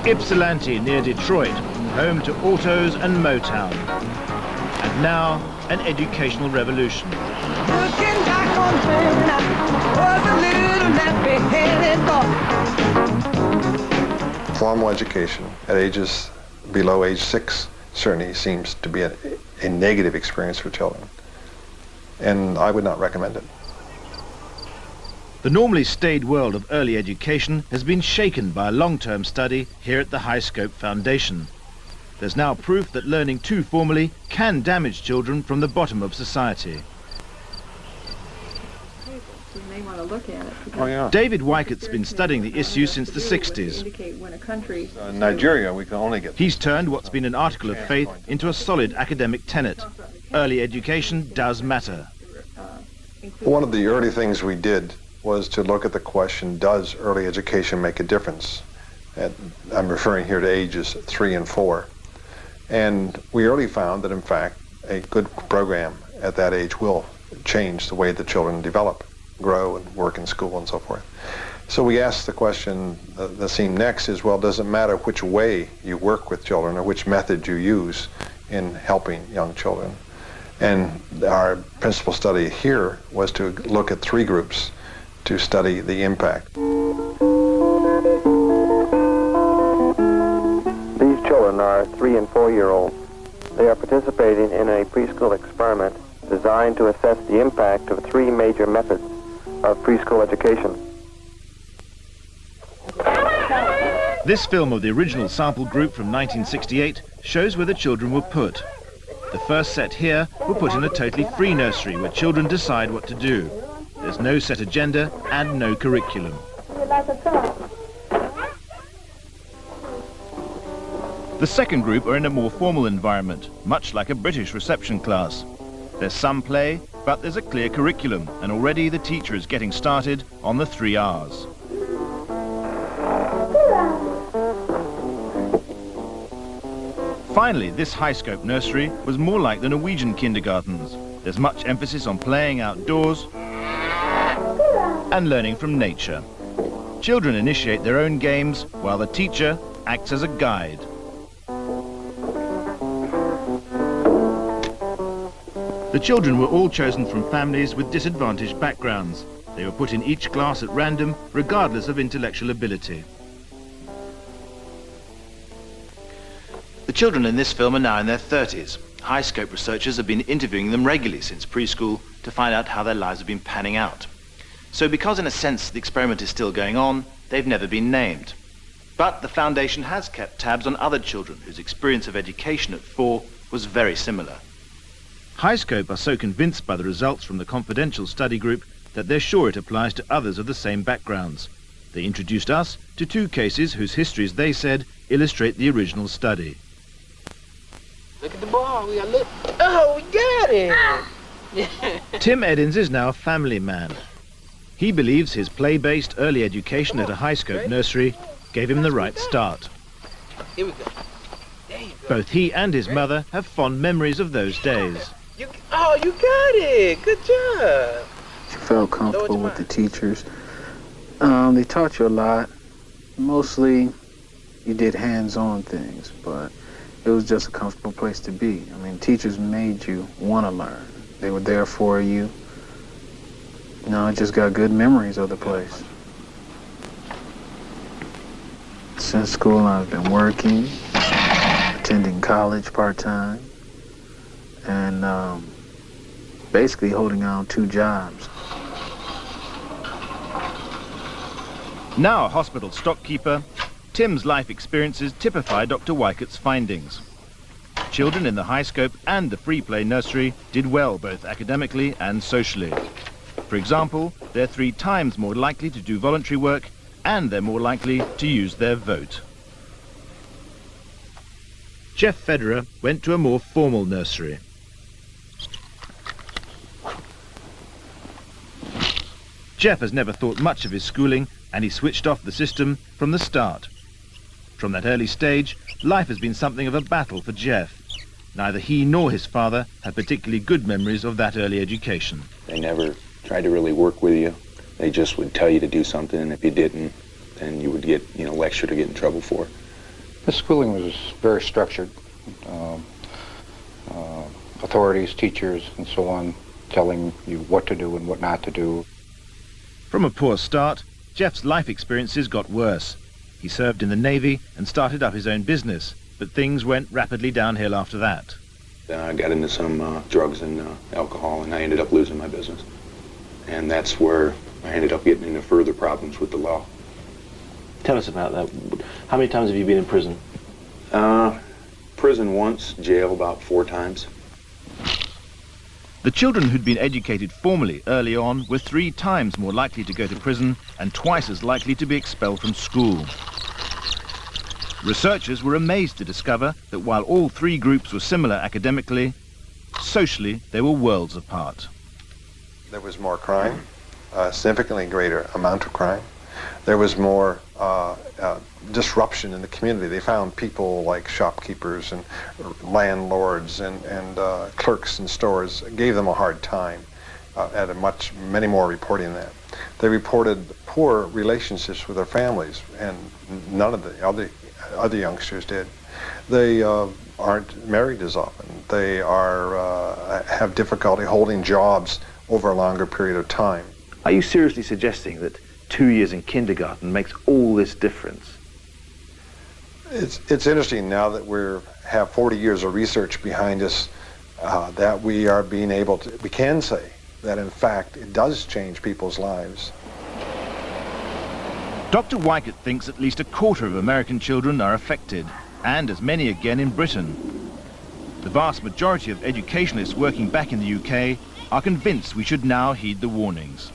Ypsilanti near Detroit, home to autos and Motown. And now, an educational revolution. Looking back on when I was a little nappy-headed boy. Formal education at ages below age 6 certainly seems to be a negative experience for children, and I would not recommend it. The normally staid world of early education has been shaken by a long-term study here at the High Scope Foundation. There's now proof that learning too formally can damage children from the bottom of society. You may want to look at it. Oh, yeah. David Wycott's been studying the issue since the 60s. In Nigeria, we can only get... He's turned what's been an article of faith into a solid academic tenet. Early education does matter. One of the early things we did was to look at the question, does early education make a difference? I'm referring here to ages 3 and 4. And we early found that, in fact, a good program at that age will change the way the children develop, grow, and work in school and so forth. So we asked the question that seemed next is, well, does it matter which way you work with children or which method you use in helping young children? And our principal study here was to look at 3 groups to study the impact. These children are 3 and 4-year-olds. They are participating in a preschool experiment designed to assess the impact of 3 major methods of preschool education. This film of the original sample group from 1968 shows where the children were put. The first set here were put in a totally free nursery where children decide what to do. There's no set agenda and no curriculum. The second group are in a more formal environment, much like a British reception class. There's some play, but there's a clear curriculum, and already the teacher is getting started on the 3 R's. Finally, this High Scope nursery was more like the Norwegian kindergartens. There's much emphasis on playing outdoors and learning from nature. Children initiate their own games while the teacher acts as a guide. The children were all chosen from families with disadvantaged backgrounds. They were put in each class at random, regardless of intellectual ability. The children in this film are now in their 30s. High Scope researchers have been interviewing them regularly since preschool to find out how their lives have been panning out. So because in a sense the experiment is still going on, they've never been named. But the foundation has kept tabs on other children whose experience of education at 4 was very similar. High Scope are so convinced by the results from the confidential study group that they're sure it applies to others of the same backgrounds. They introduced us to 2 cases whose histories, they said, illustrate the original study. Look at the ball, we got look. Oh, we got it! Tim Eddins is now a family man. He believes his play-based early education at a High Scope nursery gave him the right start. Here we go. There you go. Both he and his mother have fond memories of those days. You got it! Good job! You felt comfortable with the teachers. They taught you a lot. Mostly, you did hands-on things, but it was just a comfortable place to be. I mean, teachers made you want to learn. They were there for you. You know, I just got good memories of the place. Since school, I've been working, attending college part-time, and basically holding on 2 jobs. Now a hospital stockkeeper, Tim's life experiences typify Dr. Wycott's findings. Children in the High Scope and the Free Play Nursery did well both academically and socially. For example, they're 3 times more likely to do voluntary work and they're more likely to use their vote. Jeff Federer went to a more formal nursery. Jeff has never thought much of his schooling and he switched off the system from the start. From that early stage, life has been something of a battle for Jeff. neither he nor his father had particularly good memories of that early education. They never tried to really work with you. They just would tell you to do something, and if you didn't, then you would get, lectured or get in trouble for it. The schooling was very structured. Authorities, teachers, and so on, telling you what to do and what not to do. From a poor start, Jeff's life experiences got worse. He served in the Navy and started up his own business, but things went rapidly downhill after that. Then I got into some drugs and alcohol, and I ended up losing my business. And that's where I ended up getting into further problems with the law. Tell us about that. How many times have you been in prison? Prison once, jail about 4 times. The children who'd been educated formally early on were 3 times more likely to go to prison and twice as likely to be expelled from school. Researchers were amazed to discover that while all 3 groups were similar academically, socially they were worlds apart. There was more crime, significantly greater amount of crime. There was more disruption in the community. They found people like shopkeepers and landlords and clerks in stores, gave them a hard time, many more reporting that. They reported poor relationships with their families, and none of the other youngsters did. They aren't married as often. They have difficulty holding jobs over a longer period of time. Are you seriously suggesting that 2 years in kindergarten makes all this difference? It's interesting now that we have 40 years of research behind us that we are being able to, we can say that in fact it does change people's lives. Dr. Weikert thinks at least 1/4 of American children are affected, and as many again in Britain. The vast majority of educationalists working back in the UK are convinced we should now heed the warnings.